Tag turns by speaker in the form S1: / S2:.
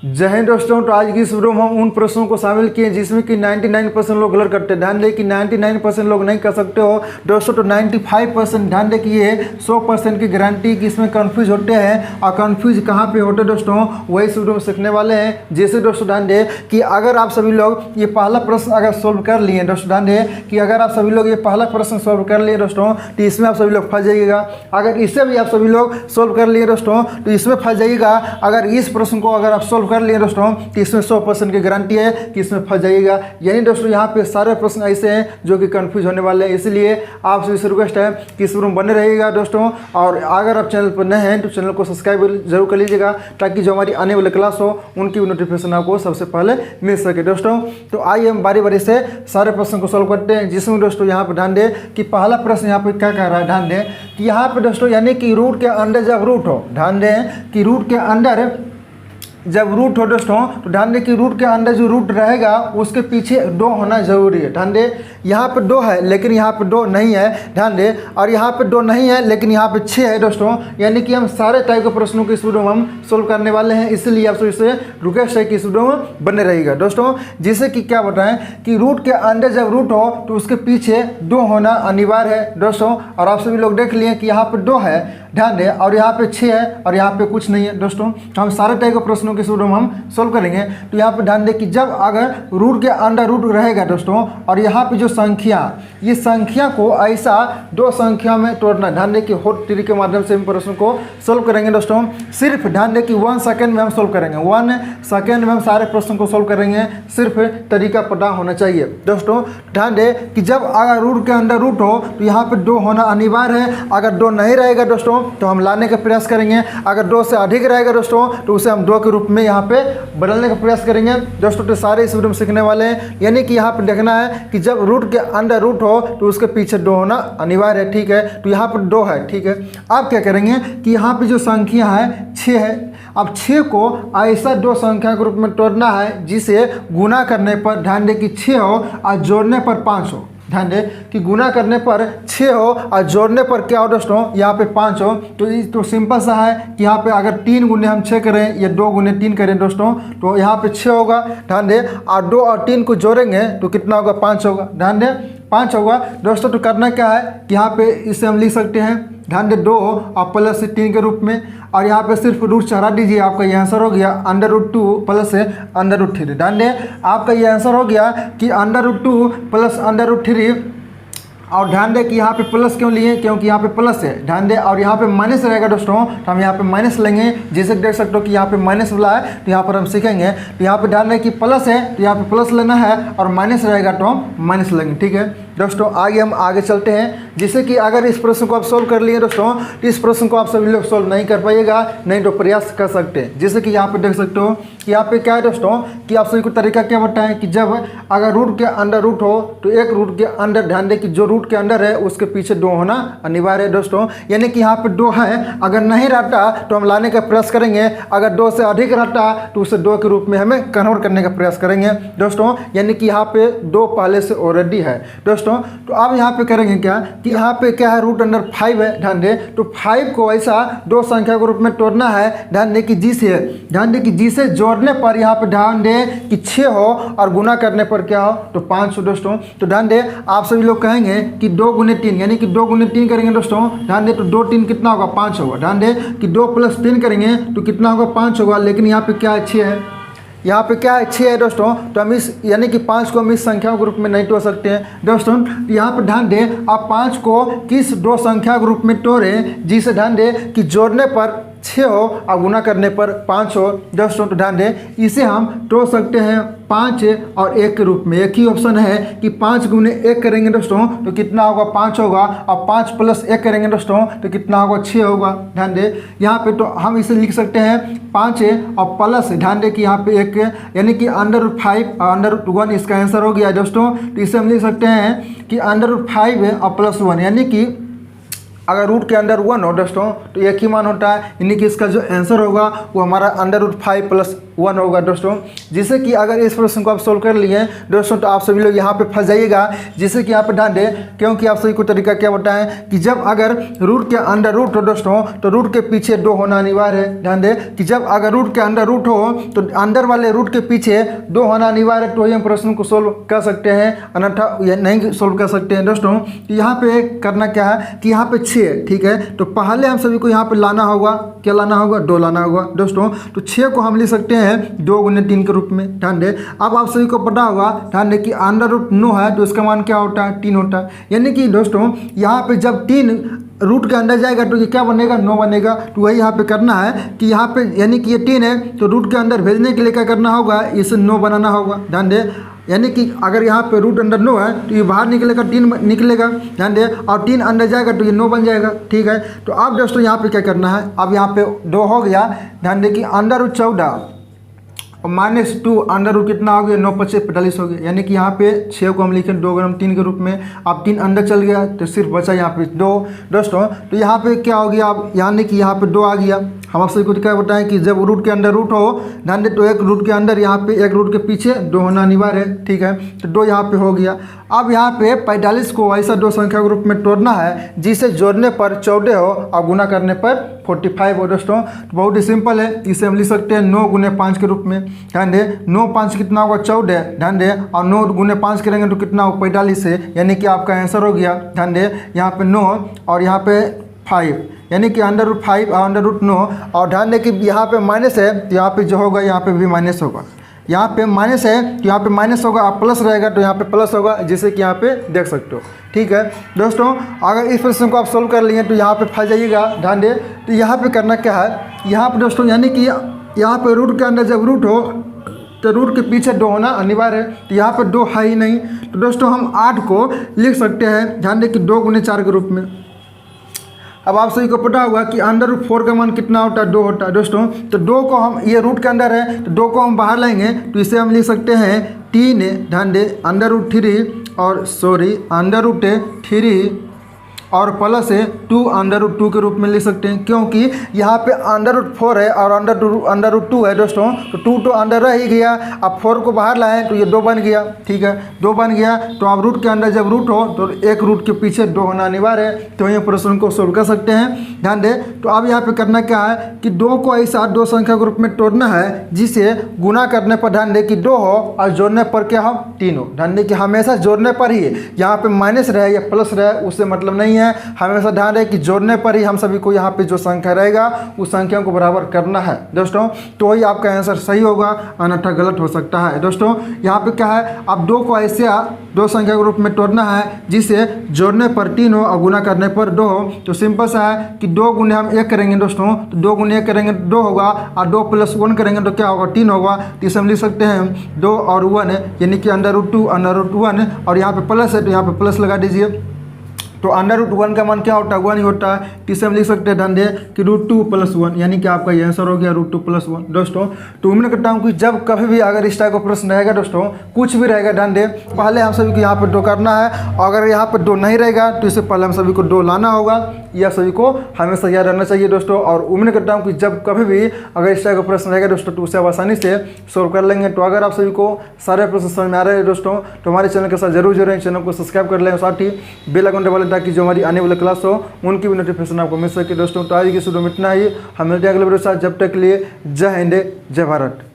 S1: जय हिंद दोस्तों। तो आज की इस वीडियो में हम उन प्रश्नों को शामिल किए जिसमें कि 99% लोग गलत करते हैं। ध्यान दें कि 99% लोग नहीं कर सकते हो दोस्तों। तो 95% ध्यान दें कि ये 100% की गारंटी कि इसमें कंफ्यूज होते हैं। और कंफ्यूज कहाँ पे होते हैं दोस्तों, वही इस वीडियो में सीखने वाले हैं। जैसे दोस्तों ध्यान दें कि अगर आप सभी लोग ये पहला प्रश्न अगर सोल्व कर लिए दोस्तों, ध्यान दें कि अगर आप सभी लोग ये पहला प्रश्न सोल्व कर लिए दोस्तों तो इसमें आप सभी लोग फंस जाइएगा। अगर इसे भी आप सभी लोग सोल्व कर लिए दोस्तों तो इसमें फंस जाइएगा। अगर इस प्रश्न को अगर आप सोल्व कर लिए दोस्तों तो इसमें 100% की गारंटी है कि इसमें फंस जाइएगा। यानी दोस्तों यहाँ पे सारे प्रश्न ऐसे हैं जो कि कंफ्यूज होने वाले हैं। इसलिए आप सभी से रिक्वेस्ट है कि इस वीडियो में बने रहिएगा दोस्तों। और अगर आप चैनल पर नए हैं तो चैनल को सब्सक्राइब जरूर कर लीजिएगा ताकि जो हमारी आने वाली क्लास हो उनकी नोटिफिकेशन आपको सबसे पहले मिल सके दोस्तों। तो आइए हम बारी बारी से सारे प्रश्न को सोल्व करते हैं। जिसमें दोस्तों यहाँ पर ध्यान दें कि पहला प्रश्न यहाँ पर क्या कह रहा है। ध्यान दें कि यहाँ पर दोस्तों यानी कि रूट के अंदर जब रूट हो, ध्यान दें कि रूट के अंदर जब रूट हो दोस्तों तो ध्यान दें कि रूट के अंदर जो रूट रहेगा उसके पीछे 2 होना जरूरी है। ध्यान दें यहाँ पे 2 है लेकिन यहाँ पे 2 नहीं है। ध्यान दें और यहाँ पे 2 नहीं है लेकिन यहाँ पे 6 है दोस्तों। यानी कि हम सारे टाइप के प्रश्नों को इस वीडियो में हम सोल्व करने वाले हैं। इसलिए आप सभी से रिक्वेस्ट है कि इस वीडियो में बने रहिएगा दोस्तों। जैसे कि क्या बताएं कि रूट के अंदर जब रूट हो तो उसके पीछे 2 होना अनिवार्य है दोस्तों। और आप सभी लोग देख लिए कि यहाँ पे 2 है, ध्यान दें, और यहाँ पे 6 है और यहाँ पे कुछ नहीं है दोस्तों। तो हम सारे टाइप के प्रश्नों के वीडियो में हम सोल्व करेंगे। तो यहाँ पे ध्यान दें कि जब अगर रूट के अंदर रूट रहेगा दोस्तों और यहाँ पे जो संख्या, ये संख्या को ऐसा 2 संख्या में तोड़ना। ध्यान दें कि होट ट्री के माध्यम से हम प्रश्न को सोल्व करेंगे दोस्तों। सिर्फ ध्यान दें कि 1 सेकेंड में हम सोल्व करेंगे। 1 सेकेंड में हम सारे प्रश्न को सोल्व करेंगे। सिर्फ तरीका पता होना चाहिए दोस्तों। ध्यान दें कि जब अगर रूट के अंदर रूट हो तो यहाँ पे 2 होना अनिवार्य है। अगर 2 नहीं रहेगा दोस्तों तो हम लाने का प्रयास करेंगे। अगर 2 से अधिक रहेगा दोस्तों तो उसे हम 2 के रूप में यहाँ पे बदलने का प्रयास करेंगे दोस्तों। तो सारे इस वीडियो में सीखने वाले हैं। यानी कि यहाँ पे देखना है कि जब रूट के अंदर रूट हो तो उसके पीछे 2 होना अनिवार्य है, ठीक है। तो यहाँ पर 2 है, ठीक है। आप क्या करेंगे कि यहाँ पे जो संख्या है 6 है। अब 6 को ऐसा 2 संख्या के रूप में तोड़ना है जिसे गुना करने पर ध्यान दें कि 6 हो और जोड़ने पर 5 हो। ध्यान दें कि गुना करने पर 6 हो और जोड़ने पर क्या हो दोस्तों, यहाँ पे 5 हो। तो सिंपल सा है कि यहाँ पे अगर 3 गुने हम 6 करें या 2 गुने 3 करें दोस्तों तो यहाँ पे 6 होगा। ध्यान दें और 2 और 3 को जोड़ेंगे तो कितना होगा, 5 होगा। ध्यान दें 5 होगा दोस्तों। तो करना क्या है कि यहाँ पे इसे हम लिख सकते हैं, ध्यान दें 2 और प्लस 3 के रूप में। और यहाँ पे सिर्फ रूट चढ़ा दीजिए, आपका ये आंसर हो गया √2 प्लस √3। ध्यान दें आपका ये आंसर हो गया कि √2 प्लस √3। और ध्यान दें कि यहाँ पे प्लस क्यों लिए, क्योंकि यहाँ पे प्लस है। ध्यान दें और यहाँ पे माइनस रहेगा दोस्तों तो हम यहाँ पे माइनस लेंगे। जैसे देख सकते हो कि यहाँ पे माइनस वाला है तो यहाँ पर हम सीखेंगे। तो यहाँ पे ध्यान दें कि प्लस है तो यहाँ पे प्लस लेना है और माइनस रहेगा तो हम माइनस लेंगे, ठीक है दोस्तों। आगे हम आगे चलते हैं। जैसे कि अगर इस प्रश्न को आप सोल्व कर लिए दोस्तों तो इस प्रश्न को आप सभी लोग सोल्व नहीं कर पाइएगा, नहीं तो प्रयास कर सकते हैं। जैसे कि यहाँ पे देख सकते हो कि यहाँ पे क्या है दोस्तों कि आप सभी को तरीका क्या बताएं कि जब अगर रूट के अंदर रूट हो तो एक रूट के अंदर ध्यान दें कि जो रूट के अंदर है उसके पीछे 2 होना अनिवार्य है दोस्तों। यानी कि यहाँ पे 2 है, अगर नहीं रहता तो हम लाने का प्रयास करेंगे। अगर 2 से अधिक रहता तो उसे 2 के रूप में हमें कन्वर्ट करने का प्रयास करेंगे दोस्तों। यानी कि यहाँ पे 2 पहले से ऑलरेडी है दोस्तों। तो अब यहाँ पे करेंगे क्या कि यहाँ पे क्या है, रूट अंडर 5 है। ध्यान दें तो 5 को ऐसा 2 संख्या के रूप में तोड़ना है। ध्यान दें कि ध्यान दें कि जी से जोड़ने पर यहाँ पे ध्यान दें कि 6 हो और गुना करने पर क्या हो तो 5 हो दोस्तों। तो ध्यान दें आप सभी लोग कहेंगे कि 2 गुने 3 यानी कि 2 गुने 3 करेंगे दोस्तों। ध्यान दें तो 2 3 कितना होगा, 5 होगा। ध्यान दें कि 2 प्लस 3 करेंगे तो कितना होगा, 5 होगा। लेकिन यहाँ पे क्या है, 6 है। यहाँ पे क्या है, 6 है दोस्तों। तो हम इस यानी कि 5 को हम इस संख्या के रूप में नहीं तोड़ सकते हैं दोस्तों। तो यहाँ पे ध्यान दें आप 5 को किस 2 संख्या के रूप में तोड़ें जिसे ध्यान दें कि जोड़ने पर 6 हो और गुना करने पर 5 हो दोस्तों। तो ध्यान दें इसे हम तोड़ सकते हैं 5 और 1 के रूप में। एक ही ऑप्शन है कि 5 गुने 1 करेंगे दोस्तों तो कितना होगा, 5 होगा। और 5 प्लस 1 करेंगे दोस्तों तो कितना होगा, 6 होगा। ध्यान दें यहाँ पे तो हम इसे लिख सकते हैं 5 और प्लस ध्यान दें कि यहाँ पे 1 यानी कि √5 और √1 इसका आंसर हो गया दोस्तों। तो इसे हम लिख सकते हैं कि √5 और +1 यानी कि अगर रूट के अंदर 1 हो दोस्तों तो एक ही मान होता है, यानी कि इसका जो आंसर होगा वो हमारा √5 + 1 होगा दोस्तों। जिससे कि अगर इस प्रश्न को आप सोल्व कर लिए दोस्तों तो आप सभी लोग यहाँ पे फंस जाइएगा। जिससे कि यहाँ पे ध्यान दें, क्योंकि आप सभी को तरीका क्या बताएं कि जब अगर रूट के अंदर रूट हो दोस्तों तो रूट के पीछे 2 होना अनिवार्य है। ध्यान दें कि जब अगर रूट के अंदर रूट हो तो अंदर वाले रूट के पीछे 2 होना अनिवार्य है, तो हम प्रश्न को सोल्व कर सकते हैं, अन्यथा नहीं सोल्व कर सकते हैं दोस्तों। तो यहाँ पे करना क्या है कि यहाँ पे 6, ठीक है, तो पहले हम सभी को यहाँ पे लाना होगा, क्या लाना होगा, 2 लाना होगा दोस्तों। तो 6 को हम लिख सकते हैं 2 × 3 के रूप में। ध्यान दें, अब आप सभी को पता होगा, ध्यान दें कि √9 है तो इसका मान क्या होता है, 3 होता है। यानी कि दोस्तों यहाँ पे जब 3 रूट के अंदर जाएगा तो ये क्या बनेगा, 9 बनेगा। तो वही यहाँ पे करना है कि यहाँ पे यानी कि ये 3 है तो रूट के अंदर भेजने के लिए क्या करना होगा, इसे 9 बनाना होगा। ध्यान दें, यानी कि अगर यहाँ पे रूट अंदर 9 है तो ये बाहर निकलेगा, 3 निकलेगा। ध्यान दें, और 3 अंदर जाएगा तो ये 9 बन जाएगा, ठीक है। तो अब दोस्तों यहाँ पे क्या करना है, अब यहाँ पे 2 हो गया। ध्यान दें कि √14 और -2 अंडर कितना हो गया, 9 × 5 = 45 हो गया। यानी कि यहाँ पे 6 को हम लिखें 2 × 3 के रूप में। अब 3 अंदर चल गया तो सिर्फ बचा यहाँ पे 2 दोस्तों। तो यहाँ पे क्या हो गया, अब यानी कि यहाँ पे 2 आ गया। हम आप सभी को क्या बताएं कि जब रूट के अंदर रूट हो, ध्यान दें, तो एक रूट के अंदर यहाँ पे एक रूट के पीछे 2 होना अनिवार्य है, ठीक है। तो 2 यहाँ पे हो गया। अब यहाँ पे 45 को ऐसा 2 संख्या के रूप में तोड़ना है जिसे जोड़ने पर 14 हो और गुना करने पर 45 हो दोस्तों। तो बहुत ही सिंपल है, इसे हम लिख सकते हैं 9 × 5 के रूप में। ध्यान दें, 9 × 5 कितना होगा, 14। ध्यान दें, और 9 × 5 करेंगे तो कितना होगा, 45 है। यानी कि आपका आंसर हो गया। ध्यान दें, यहाँ पे 9 और यहाँ पे 5, यानी कि √5 और √9। और ध्यान दें कि यहाँ पे माइनस है तो यहाँ पे जो होगा यहाँ पे भी माइनस होगा। यहाँ पे माइनस है तो यहाँ पे माइनस होगा, और प्लस रहेगा तो यहाँ पे प्लस होगा, जिसे कि यहाँ पे देख सकते हो, ठीक है दोस्तों। अगर इस प्रश्न को आप सोल्व कर लिए तो यहाँ पे फंस जाइएगा। ध्यान दें, तो यहाँ पे करना क्या है, यहाँ पे दोस्तों यानी कि यहाँ पे रूट के अंदर जब रूट हो तो रूट के पीछे 2 होना अनिवार्य है। तो यहाँ पे 2 है ही नहीं, तो दोस्तों हम 8 को लिख सकते हैं। ध्यान दें कि 2 × 4 के रूप में। अब आप सभी को पता होगा कि √4 का मान कितना होता है, 2 होता है दोस्तों। तो 2 को हम, ये रूट के अंदर है तो 2 को हम बाहर लाएंगे तो इसे हम लिख सकते हैं 3। ध्यान दें, √3 और √3 और प्लस है 2 √2 के रूप में लिख सकते हैं, क्योंकि यहाँ पे √4 है और √2 है दोस्तों। तो 2 तो अंदर रह ही गया, अब 4 को बाहर लाएं तो ये 2 बन गया, ठीक है, 2 बन गया। तो अब रूट के अंदर जब रूट हो तो एक रूट के पीछे 2 होना अनिवार्य है। तो ये प्रश्न को सोल्व कर सकते हैं। ध्यान दें, तो अब यहाँ पे करना क्या है कि 2 को ऐसा 2 संख्या के रूप में तोड़ना है जिसे गुना करने पर, ध्यान दें कि 2 हो और जोड़ने पर क्या हो, 3 हो। ध्यान दें कि हमेशा जोड़ने पर ही, यहाँ पे माइनस रहे या प्लस रहे उससे मतलब नहीं है, हमेशा ध्यान रहे कि जोड़ने पर ही हम सभी को यहाँ पे जो संख्या रहेगा उस संख्या को बराबर करना है दोस्तों। तो ही आपका आंसर सही होगा, अन्यथा गलत हो सकता है दोस्तों। यहाँ पे क्या है, अब 2 को ऐसे 2 संख्या के रूप में तोड़ना है जिसे जोड़ने पर 3 हो और गुना करने पर 2 हो। तो सिंपल सा है कि 2 × हम 1 करेंगे दोस्तों, तो 2 × 1 करेंगे तो 2 होगा, और 2 + 1 करेंगे तो क्या होगा, 3 होगा। तो इसे हम लिख सकते हैं 2 और 1 है, यानी कि √2 √1, और यहाँ पे प्लस है तो यहाँ पे प्लस लगा दीजिए। तो √1 का मान क्या होता है, 1 ही होता है। तो इसे हम लिख सकते हैं, ध्यान दें कि √2 + 1, यानी कि आपका ये आंसर हो गया √2 + 1 दोस्तों। तो उम्मीद करता हूँ कि जब कभी भी अगर इस टाइप का प्रश्न रहेगा दोस्तों, कुछ भी रहेगा, ध्यान दें पहले हम सभी को यहाँ पर 2 करना है, और अगर यहाँ पर 2 नहीं रहेगा तो इससे पहले हम सभी को 2 लाना होगा। यह सभी को हमेशा याद रहना चाहिए दोस्तों। और उम्मीद करता हूँ कि जब कभी भी अगर इस टाइप का प्रश्न रहेगा दोस्तों तो उसे आप आसानी से सोल्व कर लेंगे। तो अगर आप सभी को सारे प्रश्न समझ में आ रहे हैं दोस्तों तो हमारे चैनल के साथ जरूर जुड़ें, चैनल को सब्सक्राइब कर लें, साथ ही बेल आइकन दबा लें ताकि जो हमारी आने वाली क्लास हो उनकी भी नोटिफिकेशन आपको मिल सके दोस्तों। तो आज की वीडियो में इतना ही, हम मिलते हैं अगले वीडियो के साथ। जब तक के लिए जय हिंद, जय भारत।